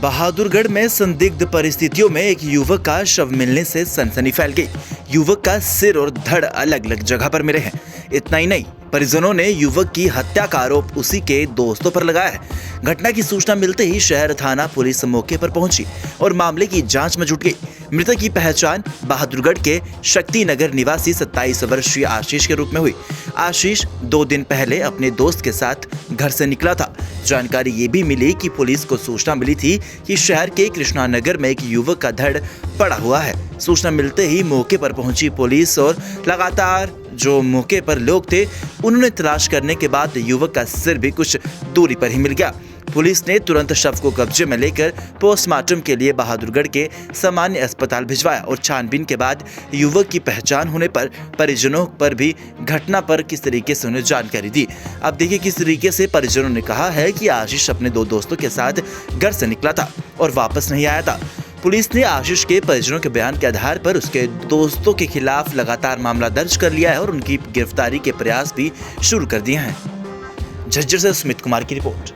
बहादुरगढ़ में संदिग्ध परिस्थितियों में एक युवक का शव मिलने से सनसनी फैल गई। युवक का सिर और धड़ अलग अलग जगह पर मिले हैं। इतना ही नहीं, परिजनों ने युवक की हत्या का आरोप उसी के दोस्तों पर लगाया है। घटना की सूचना मिलते ही शहर थाना पुलिस मौके पर पहुंची और मामले की जांच में जुट गई। मृतक की पहचान बहादुरगढ़ के शक्ति नगर निवासी 27 वर्षीय आशीष के रूप में हुई। आशीष 2 दिन पहले अपने दोस्त के साथ घर से निकला था। जानकारी ये भी मिली कि पुलिस को सूचना मिली थी कि शहर के कृष्णा नगर में एक युवक का धड़ पड़ा हुआ है। सूचना मिलते ही मौके पर पहुंची पुलिस और लगातार जो मौके पर लोग थे उन्होंने तलाश करने के बाद युवक का सिर भी कुछ दूरी पर ही मिल गया। पुलिस ने तुरंत शव को कब्जे में लेकर पोस्टमार्टम के लिए बहादुरगढ़ के सामान्य अस्पताल भिजवाया और छानबीन के बाद युवक की पहचान होने पर परिजनों पर भी घटना पर किस तरीके से उन्हें जानकारी दी। अब देखिए किस तरीके से परिजनों ने कहा है कि आशीष अपने 2 दोस्तों के साथ घर से निकला था और वापस नहीं आया था। पुलिस ने आशीष के परिजनों के बयान के आधार पर उसके दोस्तों के खिलाफ लगातार मामला दर्ज कर लिया है और उनकी गिरफ्तारी के प्रयास भी शुरू कर दिए हैं। झज्जर से सुमित कुमार की रिपोर्ट।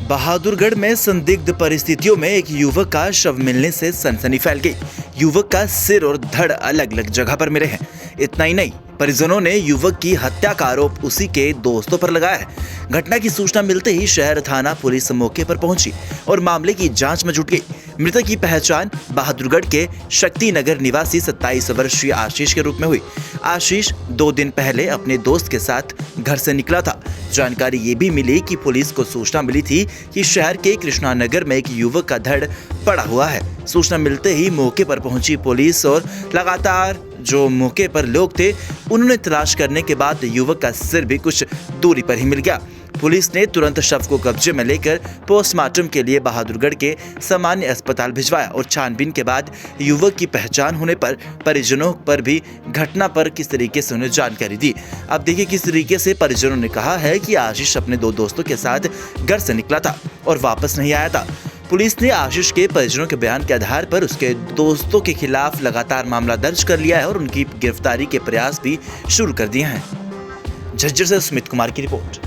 बहादुरगढ़ में संदिग्ध परिस्थितियों में एक युवक का शव मिलने से सनसनी फैल गई। युवक का सिर और धड़ अलग अलग जगह पर मिले हैं। इतना ही नहीं, परिजनों ने युवक की हत्या का आरोप उसी के दोस्तों पर लगाया है। घटना की सूचना मिलते ही शहर थाना पुलिस मौके पर पहुंची और मामले की जांच में जुट गई। मृतक की पहचान बहादुरगढ़ के शक्ति नगर निवासी 27 वर्षीय आशीष के रूप में हुई। आशीष 2 दिन पहले अपने दोस्त के साथ घर से निकला था। जानकारी ये भी मिली कि पुलिस को सूचना मिली थी कि शहर के कृष्णा नगर में एक युवक का धड़ पड़ा हुआ है। सूचना मिलते ही मौके पर पहुंची पुलिस और लगातार जो मौके पर लोग थे उन्होंने तलाश करने के बाद युवक का सिर भी कुछ दूरी पर ही मिल गया। पुलिस ने तुरंत शव को कब्जे में लेकर पोस्टमार्टम के लिए बहादुरगढ़ के सामान्य अस्पताल भिजवाया और छानबीन के बाद युवक की पहचान होने पर परिजनों पर भी घटना पर किस तरीके से उन्हें जानकारी दी। अब देखिए किस तरीके से परिजनों ने कहा है कि आशीष अपने 2 दोस्तों के साथ घर से निकला था और वापस नहीं आया था। पुलिस ने आशीष के परिजनों के बयान के आधार पर उसके दोस्तों के खिलाफ लगातार मामला दर्ज कर लिया है और उनकी गिरफ्तारी के प्रयास भी शुरू कर दिए हैं। झज्जर से सुमित कुमार की रिपोर्ट।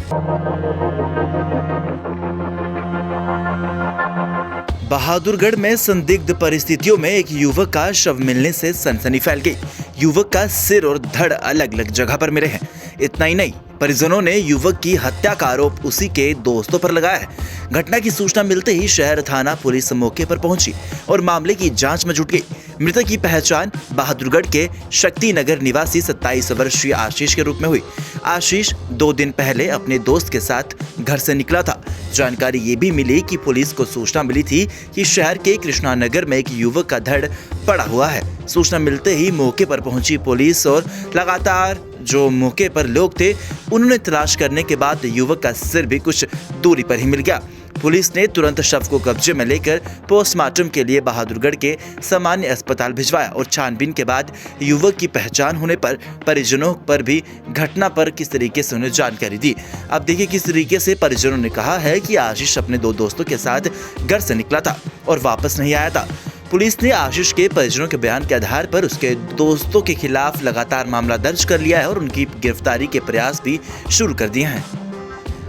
बहादुरगढ़ में संदिग्ध परिस्थितियों में एक युवक का शव मिलने से सनसनी फैल गई। युवक का सिर और धड़ अलग अलग जगह पर मिले हैं। इतना ही नहीं, परिजनों ने युवक की हत्या का आरोप उसी के दोस्तों पर लगाया है। घटना की सूचना मिलते ही शहर थाना पुलिस मौके पर पहुंची और मामले की जांच में जुट गई। मृतक की पहचान बहादुरगढ़ के शक्ति नगर निवासी 27 वर्षीय आशीष के रूप में हुई। आशीष 2 दिन पहले अपने दोस्त के साथ घर से निकला था। जानकारी ये भी मिली कि पुलिस को सूचना मिली थी कि शहर के कृष्णा नगर में एक युवक का धड़ पड़ा हुआ है। सूचना मिलते ही मौके पर पहुंची पुलिस और लगातार जो मौके पर लोग थे उन्होंने तलाश करने के बाद युवक का सिर भी कुछ दूरी पर ही मिल गया। पुलिस ने तुरंत शव को कब्जे में लेकर पोस्टमार्टम के लिए बहादुरगढ़ के सामान्य अस्पताल भिजवाया और छानबीन के बाद युवक की पहचान होने पर परिजनों पर भी घटना पर किस तरीके से उन्हें जानकारी दी। अब देखिए किस तरीके से परिजनों ने कहा है कि आशीष अपने 2 दोस्तों के साथ घर से निकला था और वापस नहीं आया था। पुलिस ने आशीष के परिजनों के बयान के आधार पर उसके दोस्तों के खिलाफ लगातार मामला दर्ज कर लिया है और उनकी गिरफ्तारी के प्रयास भी शुरू कर दिए हैं।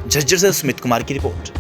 झज्जर से सुमित कुमार की रिपोर्ट।